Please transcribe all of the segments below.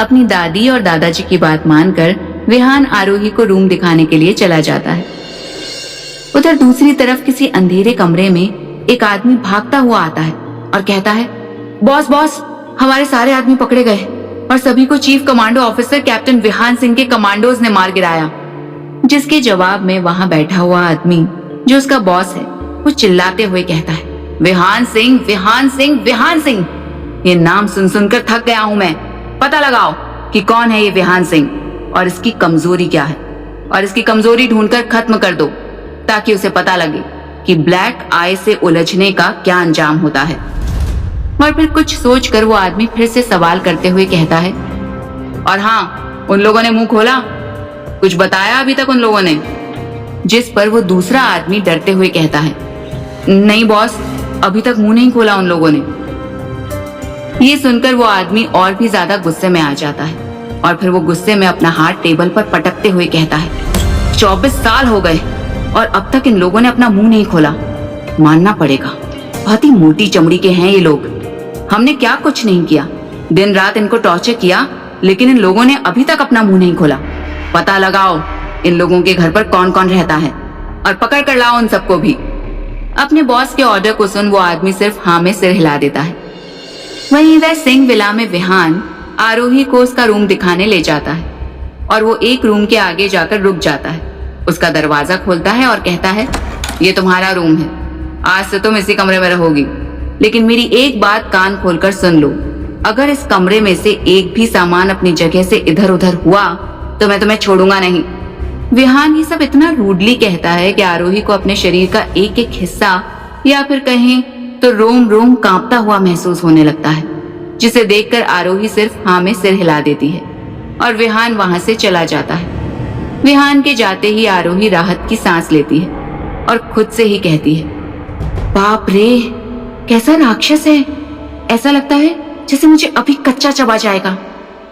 अपनी दादी और दादाजी की बात मानकर विहान आरोही को रूम दिखाने के लिए चला जाता है। उधर दूसरी तरफ किसी अंधेरे कमरे में एक आदमी भागता हुआ आता है और कहता है, बॉस बॉस, हमारे सारे आदमी पकड़े गए और सभी को chief commando officer captain Vihan Singh के कमांडोज ने मार गिराया। जिसके जवाब में वहां बैठा हुआ आदमी जो उसका बॉस है वो चिल्लाते हुए कहता है, विहान सिंह, विहान सिंह, विहान सिंह, ये नाम सुन सुनकर थक गया हूं मैं। पता लगाओ कि कौन है ये विहान सिंह और इसकी कमजोरी क्या है, और इसकी कमजोरी ढूंढकर खत्म कर दो ताकि उसे पता लगे कि ब्लैक आई से उलझने का क्या अंजाम होता है। और फिर कुछ सोचकर वो आदमी फिर से सवाल करते हुए कहता है, और हाँ, उन लोगों ने मुंह खोला? कुछ बताया अभी तक उन लोगों ने? जिस पर वो दूसरा आदमी डरते हुए कहता है, नहीं बॉस, अभी तक मुंह नहीं खोला उन लोगों ने। ये सुनकर वो आदमी और भी ज्यादा गुस्से में आ जाता है और फिर वो गुस्से में अपना हाथ टेबल पर पटकते हुए कहता है, 24 साल हो गए और अब तक इन लोगों ने अपना मुंह नहीं खोला। मानना पड़ेगा, बहुत ही मोटी चमड़ी के हैं ये लोग। हमने क्या कुछ नहीं किया, दिन रात इनको टॉर्चर किया, लेकिन इन लोगों ने अभी तक अपना मुंह नहीं खोला। पता लगाओ इन लोगों के घर पर कौन कौन रहता है और पकड़ कर लाओ उन सबको भी। अपने बॉस के ऑर्डर को सुन वो आदमी सिर्फ हाँ में सिर हिला देता है। वहीं वह सिंह विला में विहान आरोही को उसका रूम दिखाने ले जाता है और वो एक रूम के आगे जाकर रुक जाता है। उसका दरवाजा खोलता है और कहता है, ये तुम्हारा रूम है, आज से तुम इसी कमरे में रहोगी, लेकिन मेरी एक बात कान खोलकर सुन लो, अगर इस कमरे में से एक भी सामान अपनी जगह से इधर उधर हुआ तो मैं तुम्हें छोड़ूंगा नहीं। विहान ये सब इतना रूडली कहता है कि आरोही को अपने शरीर का एक एक हिस्सा या फिर कहें तो रोम रोम कांपता हुआ महसूस होने लगता है, जिसे देखकर आरोही सिर्फ हाँ में सिर हिला देती है और विहान वहां से चला जाता है। विहान के जाते ही आरोही राहत की सांस लेती है और खुद से ही कहती है, बाप रे, कैसा राक्षस है। ऐसा लगता है जैसे मुझे अभी कच्चा चबा जाएगा।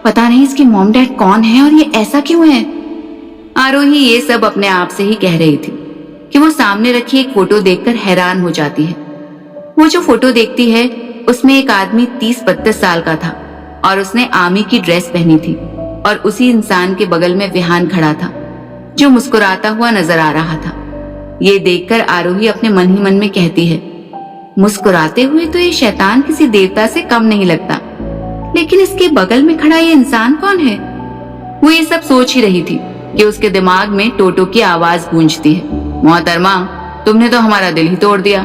पता नहीं इसकी मॉम डैड कौन है और ये ऐसा क्यों है। आरोही ये सब अपने आप से ही कह रही थी कि वो सामने रखी एक फोटो देखकर हैरान हो जाती है। वो जो फोटो देखती है उसमें एक आदमी 30-32 साल का था और उसने आर्मी की ड्रेस पहनी थी और उसी इंसान के बगल में विहान खड़ा था जो मुस्कुराता हुआ नजर आ रहा था। ये देखकर आरोही अपने मन ही मन में कहती है, मुस्कुराते हुए तो ये शैतान किसी देवता से कम नहीं लगता, लेकिन इसके बगल में खड़ा ये इंसान कौन है। वो ये सब सोच ही रही थी कि उसके दिमाग में टोटो की आवाज गूंजती है, मोहतरमा, तुमने तो हमारा दिल ही तोड़ दिया।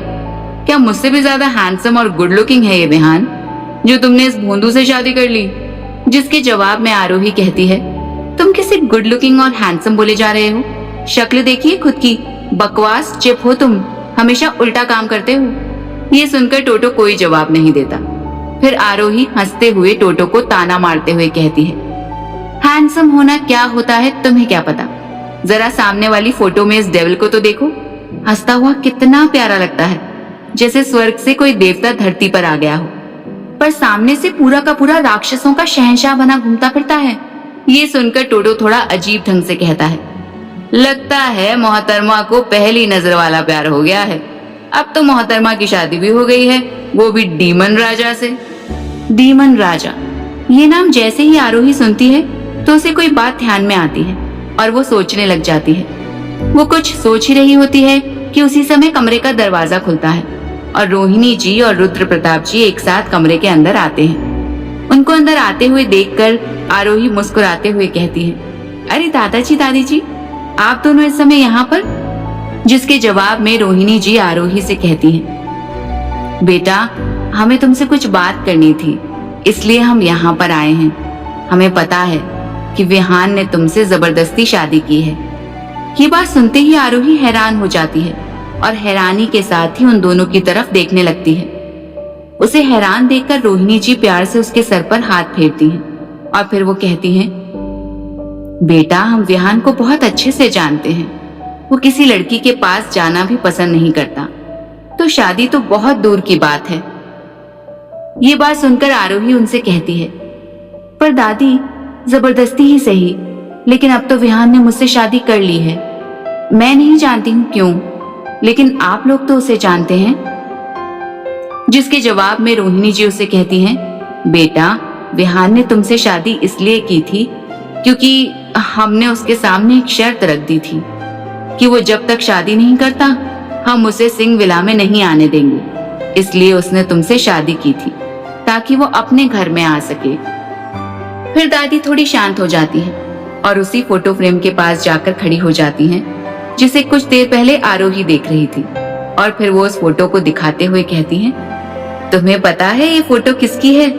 क्या मुझसे भी ज्यादा हैंडसम और गुड लुकिंग है ये विहान जो तुमने इस भोंदू से शादी कर ली? जिसके जवाब में आरोही कहती है, तुम किसे गुड लुकिंग और हैंडसम बोले जा रहे हो? शक्ल देखिए खुद की, बकवास चिप हो तुम, हमेशा उल्टा काम करते हो। ये सुनकर टोटो कोई जवाब नहीं देता। फिर आरोही हंसते हुए टोटो को ताना मारते हुए कहती है, हैंडसम होना क्या होता है तुम्हें क्या पता? जरा सामने वाली फोटो में इस डेविल को तो देखो, हंसता हुआ कितना प्यारा लगता है, जैसे स्वर्ग से कोई देवता धरती पर आ गया हो, पर सामने से पूरा का पूरा राक्षसों का शहंशाह बना घूमता फिरता है। ये सुनकर टोटो थोड़ा अजीब ढंग से कहता है, लगता है मोहतरमा को पहली नजर वाला प्यार हो गया है। अब तो मोहतरमा की शादी भी हो गई है, वो भी डीमन राजा से। डीमन राजा, ये नाम जैसे ही आरोही सुनती है तो उसे कोई बात ध्यान में आती है और वो सोचने लग जाती है। वो कुछ सोच ही रही होती है कि उसी समय कमरे का दरवाजा खुलता है और रोहिणी जी और रुद्र प्रताप जी एक साथ कमरे के अंदर आते हैं। उनको अंदर आते हुए देखकर आरोही मुस्कुराते हुए कहती है, अरे दादाजी, दादी जी, आप दोनों इस समय यहाँ पर? जिसके जवाब में रोहिणी जी आरोही से कहती हैं, बेटा, हमें तुमसे कुछ बात करनी थी, इसलिए हम यहाँ पर आए हैं। हमें पता है कि विहान ने तुमसे जबरदस्ती शादी की है। ये बात सुनते ही आरोही हैरान हो जाती है और हैरानी के साथ ही उन दोनों की तरफ देखने लगती है। उसे हैरान देखकर रोहिणी जी प्यार से उसके सर पर हाथ फेरती हैं और फिर वो कहती हैं, बेटा, हम विहान को बहुत अच्छे से जानते हैं। वो किसी लड़की के पास जाना भी पसंद नहीं करता, तो शादी तो बहुत दूर की बात है। ये बात सुनकर आरोही उनसे कहती है, पर दादी, जबरदस्ती ही सही, लेकिन अब तो विहान ने मुझसे शादी कर ली है। मैं नहीं जानती हूँ क्यों, लेकिन आप लोग तो उसे जानते हैं। जिसके जवाब में रोहिणी जी उसे कहती हैं, बेटा, विहान ने तुमसे शादी इसलिए की थी क्योंकि हमने उसके सामने एक शर्त रख दी थी कि वो जब तक शादी नहीं करता हम उसे सिंह विला में नहीं आने देंगे। इसलिए उसने तुमसे शादी की थी ताकि वो अपने घर में आ सके। फिर दादी थोड़ी शांत हो जाती हैं और उसी फोटो फ्रेम के पास जाकर खड़ी हो जाती हैं जिसे कुछ देर पहले आरोही देख रही थी, और फिर वो उस फोटो को दिखाते हुए कहती हैं, तुम्हें पता है ये फोटो किसकी है?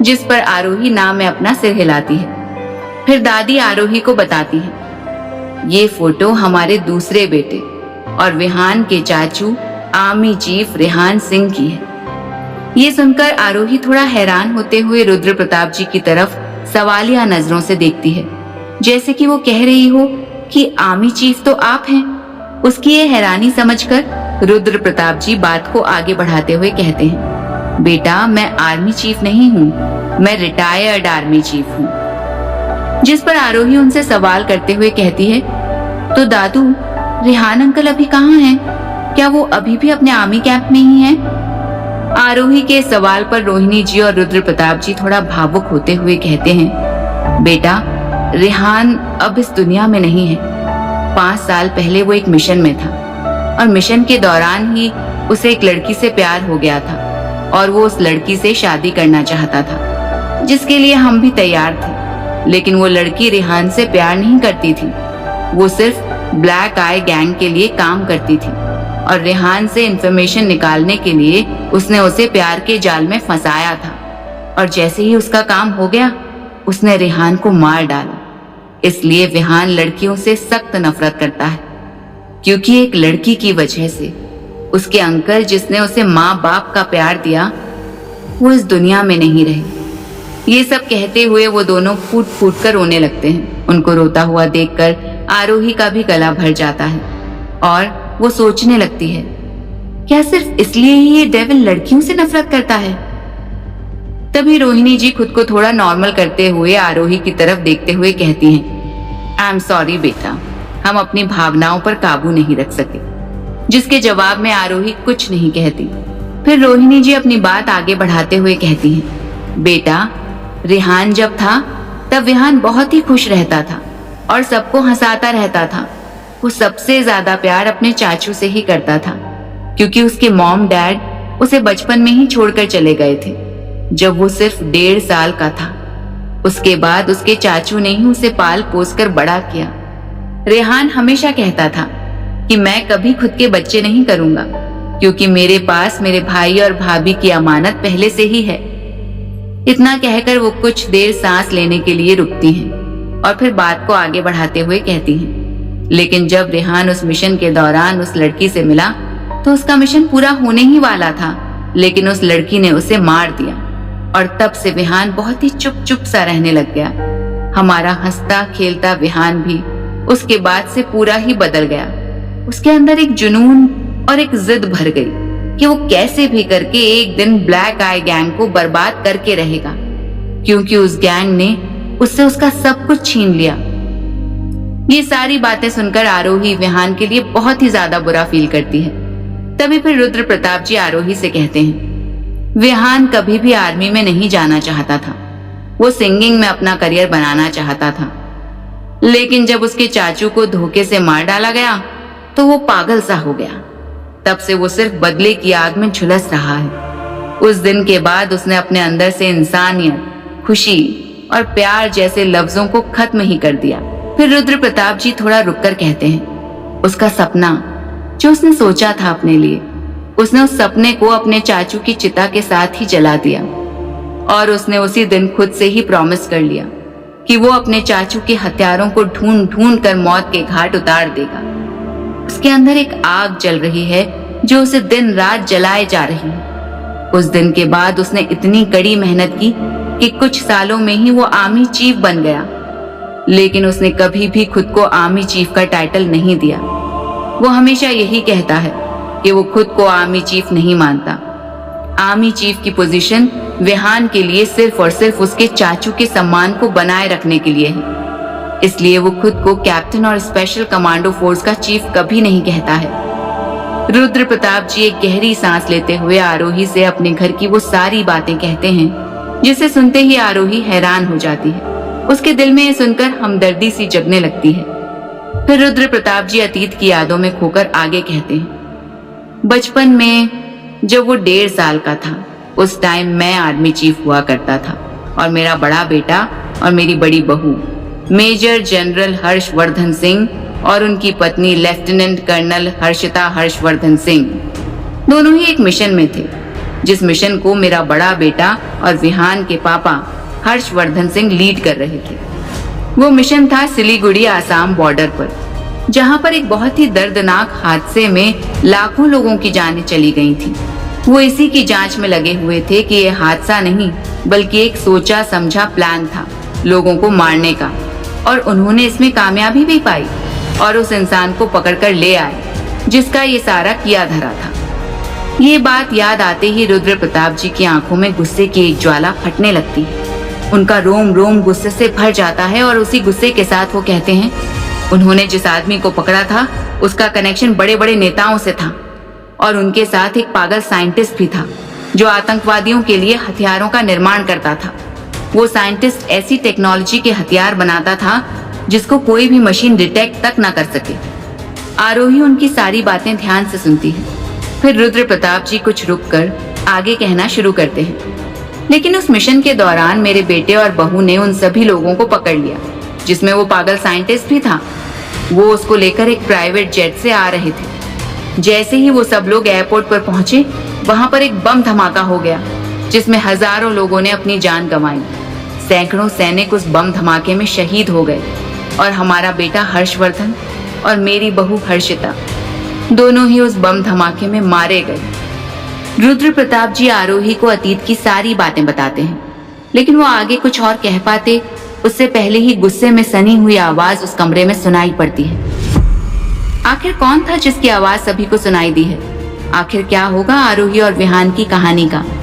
जिस पर आरोही नाम में अपना सिर हिलाती है। फिर दादी आरोही को बताती है, ये फोटो हमारे दूसरे बेटे और विहान के चाचू आर्मी चीफ रेहान सिंह की है। ये सुनकर आरोही थोड़ा हैरान होते हुए रुद्र प्रताप जी की तरफ सवालिया नजरों से देखती है, जैसे कि वो कह रही हो कि आर्मी चीफ तो आप हैं। उसकी ये हैरानी समझकर रुद्र प्रताप जी बात को आगे बढ़ाते हुए कहते हैं, बेटा मैं आर्मी चीफ नहीं हूँ, मैं रिटायर्ड आर्मी चीफ हूँ। जिस पर आरोही उनसे सवाल करते हुए कहती है, तो दादू रेहान अंकल अभी कहाँ हैं? क्या वो अभी भी अपने आर्मी कैंप में ही हैं? आरोही के सवाल पर रोहिणी जी और रुद्र प्रताप जी थोड़ा भावुक होते हुए कहते हैं, बेटा रेहान अब इस दुनिया में नहीं है। 5 साल पहले वो एक मिशन में था और मिशन के दौरान ही उसे एक लड़की से प्यार हो गया था और वो उस लड़की से शादी करना चाहता था, जिसके लिए हम भी तैयार थे। लेकिन वो लड़की रेहान से प्यार नहीं करती थी, वो सिर्फ ब्लैक आई गैंग के लिए काम करती थी और रेहान से इंफॉर्मेशन निकालने के लिए उसने उसे प्यार के जाल में फंसाया था। और जैसे ही उसका काम हो गया उसने रेहान को मार डाला। इसलिए विहान लड़कियों से सख्त नफरत करता है, क्योंकि एक लड़की की वजह से उसके अंकल जिसने उसे माँ बाप का प्यार दिया वो इस दुनिया में नहीं रहे। ये सब कहते हुए वो दोनों फूट फूट कर रोने लगते हैं। उनको रोता हुआ देखकर आरोही का भी गला भर जाता है और वो सोचने लगती है, क्या सिर्फ इसलिए ही ये डेविल लड़कियों से नफरत करता है? तभी रोहिणी जी खुद को थोड़ा नॉर्मल करते हुए आरोही की तरफ देखते हुए कहती हैं, आई एम सॉरी बेटा, हम अपनी भावनाओं पर काबू नहीं रख सके। जिसके जवाब में आरोही कुछ नहीं कहती। फिर रोहिणी जी अपनी बात आगे बढ़ाते हुए कहती हैं, बेटा रेहान जब था तब विहान बहुत ही खुश रहता था और सबको हंसाता रहता था। वो सबसे ज्यादा प्यार अपने चाचू से ही करता था, क्योंकि उसके मॉम डैड उसे बचपन में ही छोड़कर चले गए थे जब वो सिर्फ 1.5 साल का था। उसके बाद उसके चाचू ने ही उसे पाल पोस कर बड़ा किया। रेहान हमेशा कहता था कि मैं कभी खुद के बच्चे नहीं करूंगा, क्योंकि मेरे पास मेरे भाई और भाभी की अमानत पहले से ही है। इतना कहकर वो कुछ देर सांस लेने के लिए रुकती हैं और फिर बात को आगे बढ़ाते हुए कहती हैं, लेकिन जब रेहान उस मिशन के दौरान उस लड़की से मिला तो उसका मिशन पूरा होने ही वाला था, लेकिन उस लड़की ने उसे मार दिया और तब से विहान बहुत ही चुप चुप सा रहने लग गया। हमारा हंसता खेलता विहान भी उसके बाद से पूरा ही बदल गया। उसके अंदर एक जुनून और एक जिद भर गई कि वो कैसे भी करके एक दिन ब्लैक आई गैंग को बर्बाद करके रहेगा, क्योंकि उस गैंग ने उससे उसका सब कुछ छीन लिया। ये सारी बातें सुनकर आरोही विहान के लिए बहुत ही ज्यादा बुरा फील करती है। तभी फिर रुद्र प्रताप जी आरोही से कहते हैं, विहान कभी भी आर्मी में नहीं जाना चाहता था, वो सिंगिंग में अपना करियर बनाना चाहता था। लेकिन जब उसके चाचू को धोखे से मार डाला गया तो वो पागल सा हो गया। तब से वो सिर्फ बदले की आग में झुलस रहा है। उस दिन के बाद उसने अपने अंदर से इंसानियत, खुशी और प्यार जैसे लफ्जों को खत्म ही कर दिया। फिर रुद्र प्रताप जी थोड़ा रुककर कहते हैं, उसका सपना जो उसने सोचा था अपने लिए, उसने उस सपने को अपने चाचू की चिता के साथ ही जला दिया और उसने उसी दिन खुद से ही प्रॉमिस कर लिया कि वो अपने चाचू के हथियारों को ढूंढ ढूंढ कर मौत के घाट उतार देगा। उसके अंदर एक आग जल रही है जो उसे दिन रात जलाए जा रही है। उस दिन के बाद उसने इतनी कड़ी मेहनत की कि कुछ सालों में ही वो आर्मी चीफ बन गया, लेकिन उसने कभी भी खुद को आर्मी चीफ का टाइटल नहीं दिया। वो हमेशा यही कहता है कि वो खुद को आर्मी चीफ नहीं मानता। आर्मी चीफ की पोजीशन विहान के लिए सिर्फ और सिर्फ उसके चाचू के सम्मान को बनाए रखने के लिए है। इसलिए वो खुद को कैप्टन और स्पेशल कमांडो फोर्स का चीफ कभी नहीं कहता है। रुद्र प्रताप जी एक गहरी सांस लेते हुए आरोही से अपने घर की वो सारी बातें कहते हैं जिसे सुनते ही आरोही हैरान हो जाती है। उसके दिल में ये सुनकर हमदर्दी सी जगने लगती है। फिर रुद्र प्रताप जी अतीत की यादों में खोकर आगे कहते हैं, बचपन में जब वो 1.5 साल का था, उस टाइम मैं आर्मी चीफ हुआ करता था और मेरा बड़ा बेटा और मेरी बड़ी बहू मेजर जनरल हर्षवर्धन सिंह और उनकी पत्नी लेफ्टिनेंट कर्नल हर्षिता हर्षवर्धन सिंह दोनों ही एक मिशन में थे, जिस मिशन को मेरा बड़ा बेटा और विहान के पापा हर्षवर्धन सिंह लीड कर रहे थे। वो मिशन था सिलीगुड़ी आसाम बॉर्डर पर, जहां पर एक बहुत ही दर्दनाक हादसे में लाखों लोगों की जानें चली गई थी। वो इसी की जांच में लगे हुए थे कि यह हादसा नहीं बल्कि एक सोचा समझा प्लान था लोगों को मारने का, और उन्होंने इसमें कामयाबी भी पाई और उस इंसान को पकड़कर ले आए जिसका ये सारा किया धरा था। ये बात याद आते ही रुद्र प्रताप जी की आंखों में गुस्से की एक ज्वाला फटने लगती है। उनका रोम रोम गुस्से से भर जाता है और उसी गुस्से के साथ वो कहते हैं, उन्होंने जिस आदमी को पकड़ा था उसका कनेक्शन बड़े बड़े नेताओं से था और उनके साथ एक पागल साइंटिस्ट भी था जो आतंकवादियों के लिए हथियारों का निर्माण करता था। वो साइंटिस्ट ऐसी टेक्नोलॉजी के हथियार बनाता था जिसको कोई भी मशीन डिटेक्ट तक न कर सके। आरोही उनकी सारी बातें ध्यान से सुनती है। फिर रुद्र प्रताप जी कुछ रुककर आगे कहना शुरू करते हैं, लेकिन उस मिशन के दौरान मेरे बेटे और बहू ने उन सभी लोगों को पकड़ लिया, जिसमें वो पागल साइंटिस्ट भी था। वो उसको लेकर एक प्राइवेट जेट से आ रहे थे। जैसे ही वो सब लोग एयरपोर्ट पर पहुंचे, वहां पर एक बम धमाका हो गया जिसमें हजारों लोगों ने अपनी जान गंवाई। सैकड़ों सैनिक उस बम धमाके में शहीद हो गए और हमारा बेटा हर्षवर्धन और मेरी बहू हर्षिता दोनों ही उस बम धमाके में मारे गए। रुद्र प्रताप जी आरोही को अतीत की सारी बातें बताते हैं, लेकिन वो आगे कुछ और कह पाते उससे पहले ही गुस्से में सनी हुई आवाज उस कमरे में सुनाई पड़ती है। आखिर कौन था जिसकी आवाज सभी को सुनाई दी है? आखिर क्या होगा आरोही और विहान की कहानी का?